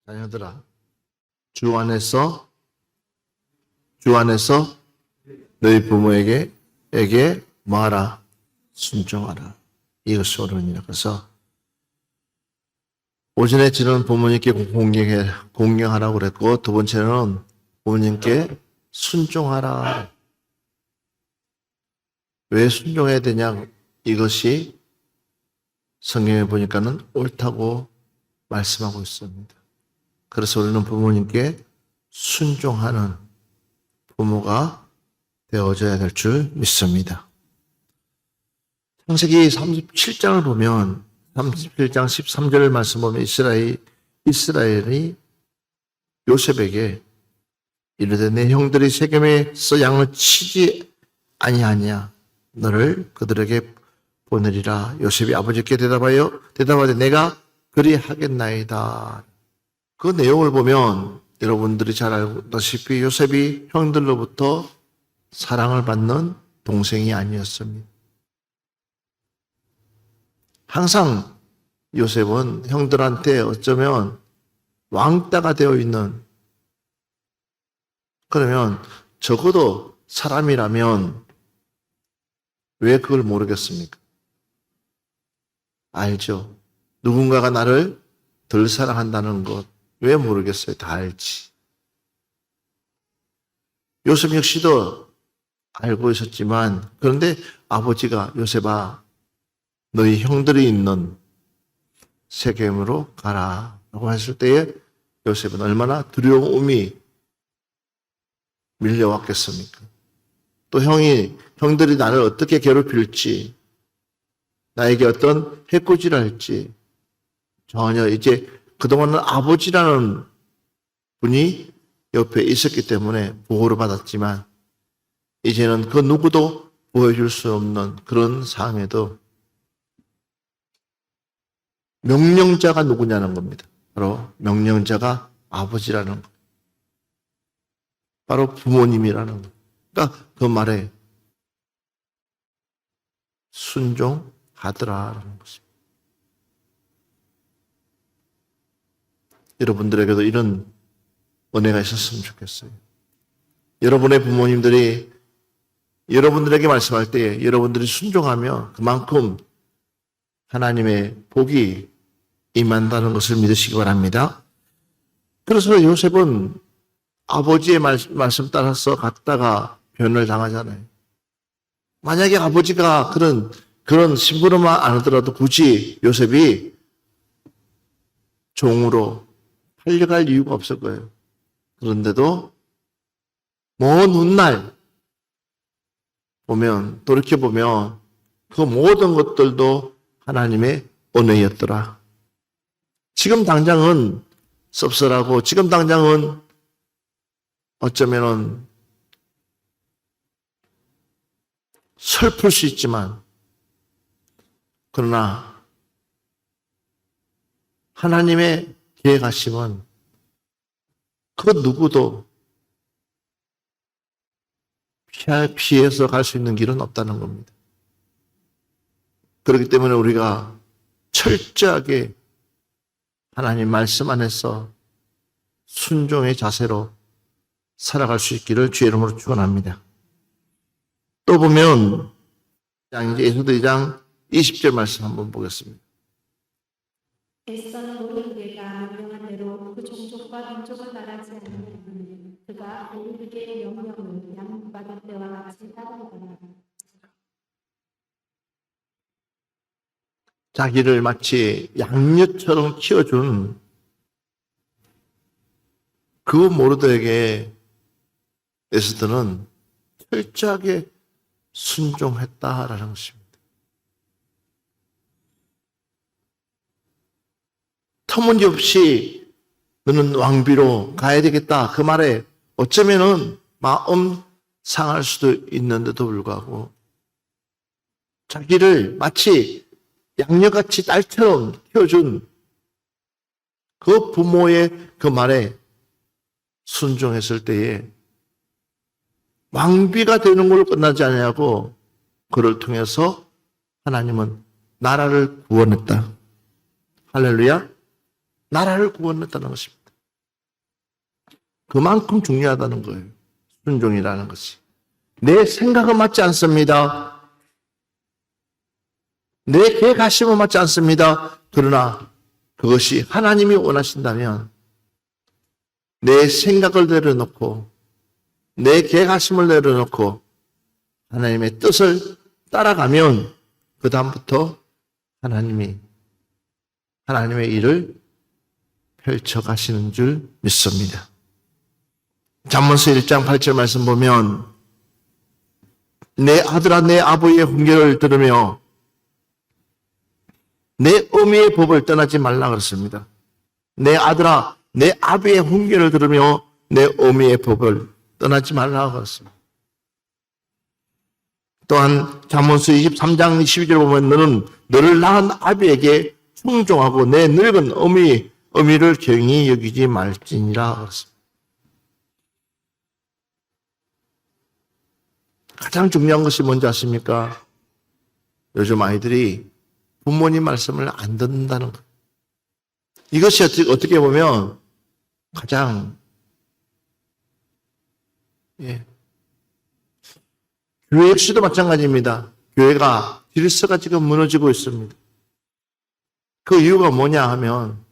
자녀들아, 주 안에서 너희 부모에게 뭐하라? 순종하라. 이것이 옳으니라. 그래서 오전에 저는 부모님께 공경하라고 그랬고, 두 번째는 부모님께 순종하라. 왜 순종해야 되냐? 이것이 성경에 보니까는 옳다고 말씀하고 있습니다. 그래서 우리는 부모님께 순종하는 부모가 되어져야 될 줄 믿습니다. 창세기 37장을 보면 37장 13절 말씀 보면 이스라엘이 요셉에게 이르되 내 형들이 세겜에서 양을 치지 아니하냐 너를 그들에게 보내리라. 요셉이 아버지께 대답하되 내가 그리하겠나이다. 그 내용을 보면 여러분들이 잘 알다시피 요셉이 형들로부터 사랑을 받는 동생이 아니었습니다. 항상 요셉은 형들한테 어쩌면 왕따가 되어 있는, 그러면 적어도 사람이라면 왜 그걸 모르겠습니까? 알죠. 누군가가 나를 덜 사랑한다는 것 왜 모르겠어요? 다 알지. 요셉 역시도 알고 있었지만, 그런데 아버지가 요셉아 너희 형들이 있는 세겜으로 가라 라고 했을 때에 요셉은 얼마나 두려움이 밀려왔겠습니까? 또 형들이 나를 어떻게 괴롭힐지, 나에게 어떤 해코지를 할지 전혀 이제 그동안은 아버지라는 분이 옆에 있었기 때문에 보호를 받았지만 이제는 그 누구도 보여줄 수 없는 그런 상황에도 명령자가 누구냐는 겁니다. 바로 명령자가 아버지라는 것. 바로 부모님이라는 것. 그러니까 그 말에 순종하더라라는 것입니다. 여러분들에게도 이런 은혜가 있었으면 좋겠어요. 여러분의 부모님들이 여러분들에게 말씀할 때 여러분들이 순종하며 그만큼 하나님의 복이 임한다는 것을 믿으시기 바랍니다. 그래서 요셉은 아버지의 말씀 따라서 갔다가 변을 당하잖아요. 만약에 아버지가 그런 심부름만 안 하더라도 굳이 요셉이 종으로 팔려갈 이유가 없을 거예요. 그런데도 먼 훗날 돌이켜보면 그 모든 것들도 하나님의 은혜였더라. 지금 당장은 섭섭하고 지금 당장은 어쩌면은 슬플 수 있지만 그러나 하나님의 계획하심은 그 누구도 피해서 갈 수 있는 길은 없다는 겁니다. 그렇기 때문에 우리가 철저하게 하나님 말씀 안에서 순종의 자세로 살아갈 수 있기를 주의 이름으로 축원합니다. 또 보면 에스더 2장 20절 말씀 한번 보겠습니다. 에스더는 모르드게가 명령한 대로 그 종족과 민족을 말하지 않으면 그가 모르드게의 명령을 양육받을 때와 같이 따르더라. 자기를 마치 양녀처럼 키워준 그 모르드에게 에스더는 철저하게 순종했다라는 것입니다. 터무니없이 너는 왕비로 가야 되겠다. 그 말에 어쩌면은 마음 상할 수도 있는데도 불구하고 자기를 마치 양녀같이 딸처럼 키워준 그 부모의 그 말에 순종했을 때에 왕비가 되는 걸로 끝나지 아니하고 그를 통해서 하나님은 나라를 구원했다. 할렐루야. 나라를 구원했다는 것입니다. 그만큼 중요하다는 거예요. 순종이라는 것이. 내 생각은 맞지 않습니다. 내 계획하심은 맞지 않습니다. 그러나 그것이 하나님이 원하신다면 내 생각을 내려놓고 내 계획하심을 내려놓고 하나님의 뜻을 따라가면 그 다음부터 하나님의 일을 펼쳐가시는 줄 믿습니다. 잠언서 1장 8절 말씀 보면 내 아들아 내 아버지의 훈계를 들으며 내 어미의 법을 떠나지 말라 그랬습니다. 내 아들아 내 아비의 훈계를 들으며 내 어미의 법을 떠나지 말라 그랬습니다. 또한 잠언서 23장 22절 보면 너는 너를 낳은 아비에게 순종하고 내 늙은 어미를 경히 여기지 말지니라 그랬습니다. 가장 중요한 것이 뭔지 아십니까? 요즘 아이들이 부모님 말씀을 안 듣는다는 것. 이것이 어떻게 보면 가장 교회 역시도 마찬가지입니다. 교회가 질서가 지금 무너지고 있습니다. 그 이유가 뭐냐 하면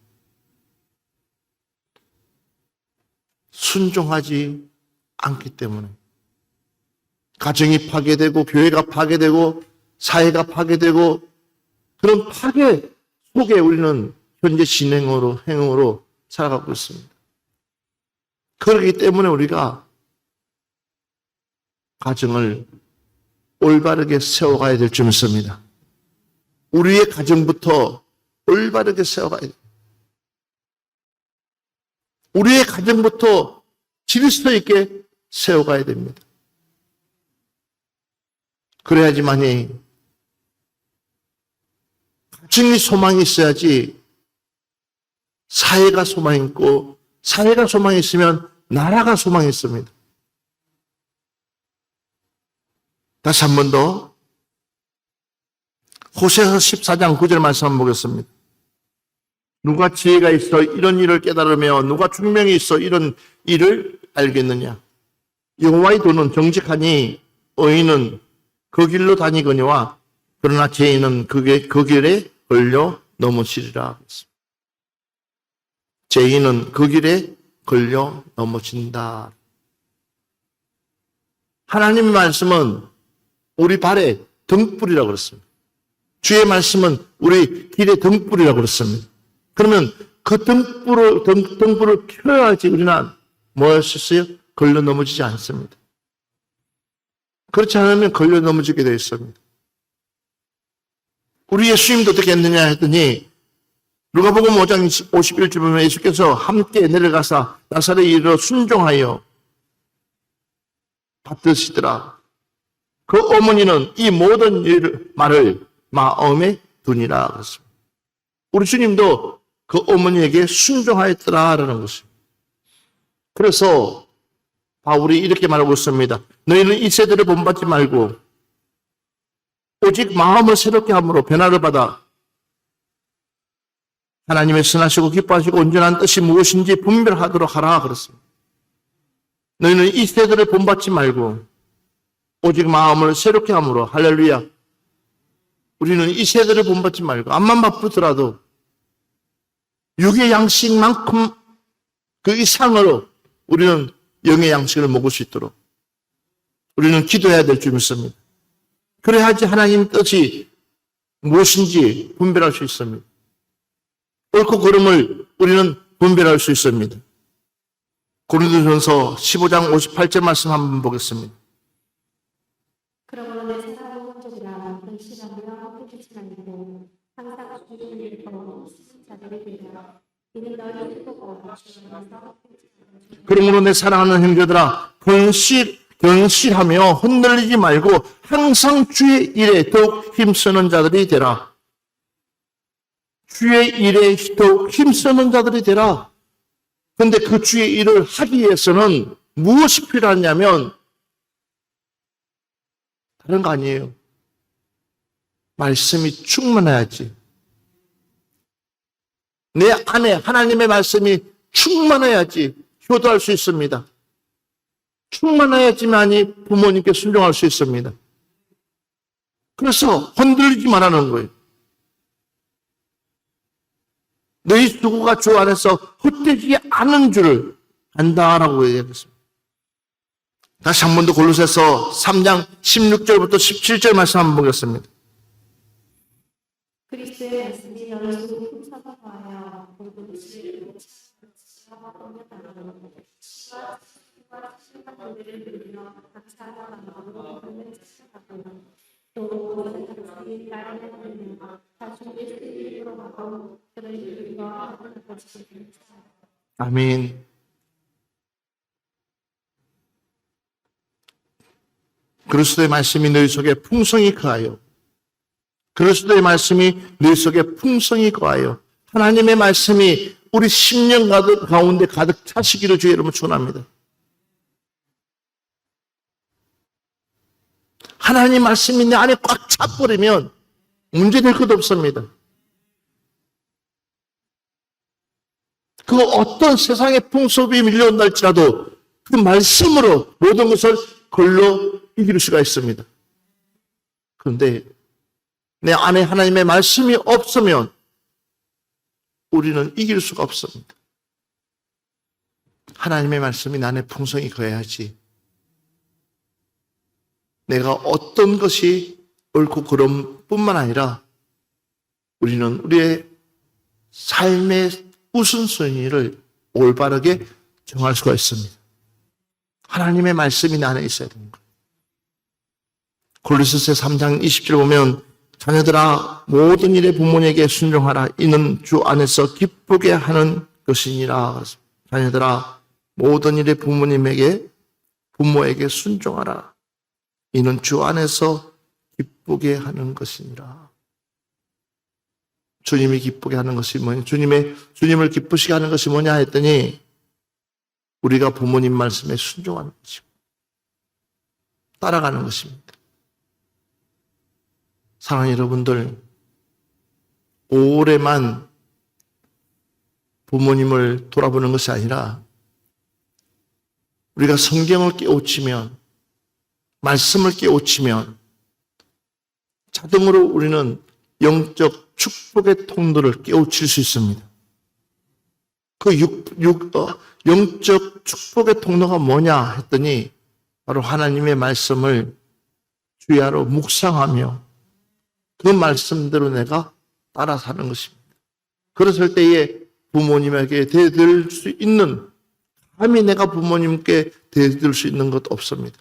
순종하지 않기 때문에 가정이 파괴되고 교회가 파괴되고 사회가 파괴되고 그런 파괴 속에 우리는 현재 행으로 살아가고 있습니다. 그렇기 때문에 우리가 가정을 올바르게 세워가야 될 줄 믿습니다. 우리의 가정부터 올바르게 세워가야 돼요. 우리의 가정부터 질서 있게 세워가야 됩니다. 그래야지만이 가정이 소망이 있어야지 사회가 소망이 있고 사회가 소망이 있으면 나라가 소망이 있습니다. 다시 한 번 더 호세아서 14장 9절 말씀 한번 보겠습니다. 누가 지혜가 있어 이런 일을 깨달으며 누가 총명이 있어 이런 일을 알겠느냐. 여호와의 도는 정직하니 의인은 그 길로 다니거니와 그러나 죄인은 그 길에 걸려 넘어지리라. 죄인은 그 길에 걸려 넘어진다. 하나님의 말씀은 우리 발에 등불이라고 그랬습니다. 주의 말씀은 우리 길의 등불이라고 그랬습니다. 그러면 그 등불을 켜야지 우리는 뭐 할 수 있어요? 걸려 넘어지지 않습니다. 그렇지 않으면 걸려 넘어지게 되어 있습니다. 우리 예수님도 어떻게 했느냐 했더니 누가복음 5장 51절 보면 예수께서 함께 내려가사 나사렛에 이르러 순종하여 받드시더라. 그 어머니는 이 모든 말을 마음에 두니라 그랬습니다. 우리 주님도 그 어머니에게 순종하였더라라는 것입니다. 그래서 바울이 이렇게 말하고 있습니다. 너희는 이 세대를 본받지 말고 오직 마음을 새롭게 함으로 변화를 받아 하나님의 선하시고 기뻐하시고 온전한 뜻이 무엇인지 분별하도록 하라 그랬습니다. 너희는 이 세대를 본받지 말고 오직 마음을 새롭게 함으로 할렐루야. 우리는 이 세대를 본받지 말고 앞만 바쁘더라도 육의 양식만큼 그 이상으로 우리는 영의 양식을 먹을 수 있도록 우리는 기도해야 될 줄 믿습니다. 그래야지 하나님 뜻이 무엇인지 분별할 수 있습니다. 옳고 그름을 우리는 분별할 수 있습니다. 고린도전서 15장 58절 말씀 한번 보겠습니다. 그러므로 내 사랑하는 혼족이라 결실하며 헛되지 말고 항상 주의 일을 더욱 자들이 되리라. 이는 너희 뜻보고 주님께서 그러므로 내 사랑하는 형제들아 견실하며 흔들리지 말고 항상 주의 일에 더욱 힘쓰는 자들이 되라. 주의 일에 더욱 힘쓰는 자들이 되라. 그런데 그 주의 일을 하기 위해서는 무엇이 필요하냐면 다른 거 아니에요. 말씀이 충만해야지. 내 안에 하나님의 말씀이 충만해야지 효도할 수 있습니다. 충만해야지만이 부모님께 순종할 수 있습니다. 그래서 흔들리지 말라는 거예요. 너희 수고가 주 안에서 헛되지 않은 줄을 안다라고 얘기했습니다. 다시 한 번 더 골로새서 3장 16절부터 17절 말씀 한번 보겠습니다. 그리스도의 말씀이 너희 속에 풍성하게 하여 모든 것을 아멘. 그리스도의 말씀이 너희 속에 풍성히 거하여 그리스도의 말씀이 너희 속에 풍성히 거하여 하나님의 말씀이 우리 10년 가운데 가득 차시기를 주의 이름으로 축원합니다. 하나님 말씀이 내 안에 꽉 차버리면 문제될 것도 없습니다. 그 어떤 세상의 풍속이 밀려온다 할지라도 그 말씀으로 모든 것을 걸러 이길 수가 있습니다. 그런데 내 안에 하나님의 말씀이 없으면 우리는 이길 수가 없습니다. 하나님의 말씀이 내 안에 풍성히 거해야지 내가 어떤 것이 옳고 그름 뿐만 아니라 우리는 우리의 삶의 우선순위를 올바르게 정할 수가 있습니다. 하나님의 말씀이 내 안에 있어야 되는 거예요. 골로새서 3장 20절 보면 자녀들아 모든 일에 부모에게 순종하라 이는 주 안에서 기쁘게 하는 것이니라. 자녀들아 모든 일에 부모에게 순종하라 이는 주 안에서 기쁘게 하는 것이니라. 주님이 기쁘게 하는 것이 뭐냐? 주님을 기쁘시게 하는 것이 뭐냐 했더니 우리가 부모님 말씀에 순종하는 것이고 따라가는 것입니다. 사랑하는 여러분들, 오래만 부모님을 돌아보는 것이 아니라 우리가 성경을 깨우치면 말씀을 깨우치면 자동으로 우리는 영적 축복의 통로를 깨우칠 수 있습니다. 그 영적 축복의 통로가 뭐냐 했더니 바로 하나님의 말씀을 주야로 묵상하며 그 말씀대로 내가 따라 사는 것입니다. 그랬을 때에 부모님에게 대드릴 수 있는 감히 내가 부모님께 대드릴 수 있는 것 없습니다.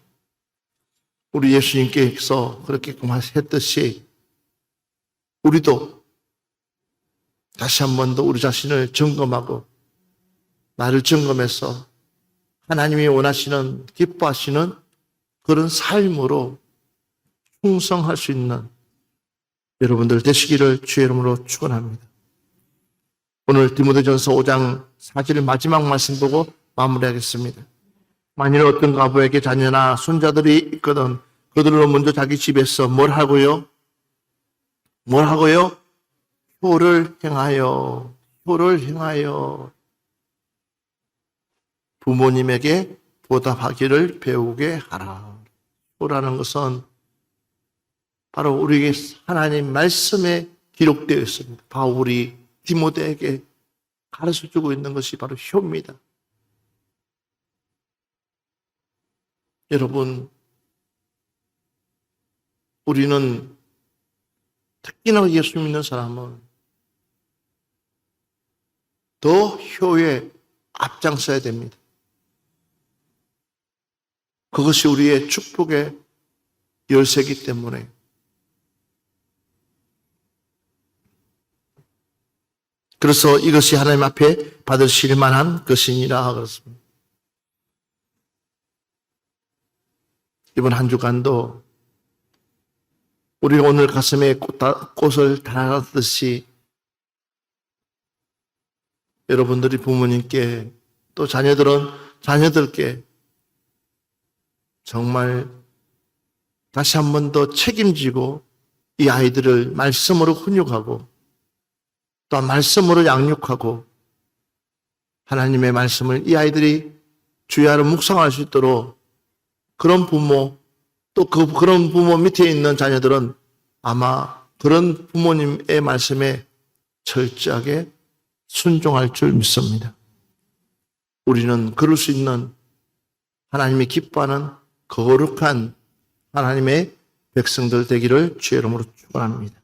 우리 예수님께서 그렇게 했듯이 우리도 다시 한 번 더 우리 자신을 점검하고 나를 점검해서 하나님이 원하시는 기뻐하시는 그런 삶으로 충성할 수 있는 여러분들 되시기를 주의 이름으로 축원합니다. 오늘 디모데전서 5장 4절 마지막 말씀 보고 마무리하겠습니다. 만일 어떤 가부에게 자녀나 손자들이 있거든 그들로 먼저 자기 집에서 뭘 하고요? 효를 행하여 부모님에게 보답하기를 배우게 하라. 효라는 것은 바로 우리에게 하나님 말씀에 기록되어 있습니다. 바울이 디모데에게 가르쳐주고 있는 것이 바로 효입니다. 여러분, 우리는 특히나 예수 믿는 사람은 더 효에 앞장서야 됩니다. 그것이 우리의 축복의 열쇠이기 때문에 그래서 이것이 하나님 앞에 받으실 만한 것이니라 그렇습니다. 이번 한 주간도 우리가 오늘 가슴에 꽃을 달아놨듯이 여러분들이 부모님께 또 자녀들은 자녀들께 정말 다시 한 번 더 책임지고 이 아이들을 말씀으로 훈육하고 또 말씀으로 양육하고 하나님의 말씀을 이 아이들이 주야를 묵상할 수 있도록 그런 부모, 또 그런 부모 밑에 있는 자녀들은 아마 그런 부모님의 말씀에 철저하게 순종할 줄 믿습니다. 우리는 그럴 수 있는 하나님이 기뻐하는 거룩한 하나님의 백성들 되기를 주의 이름으로 축원합니다.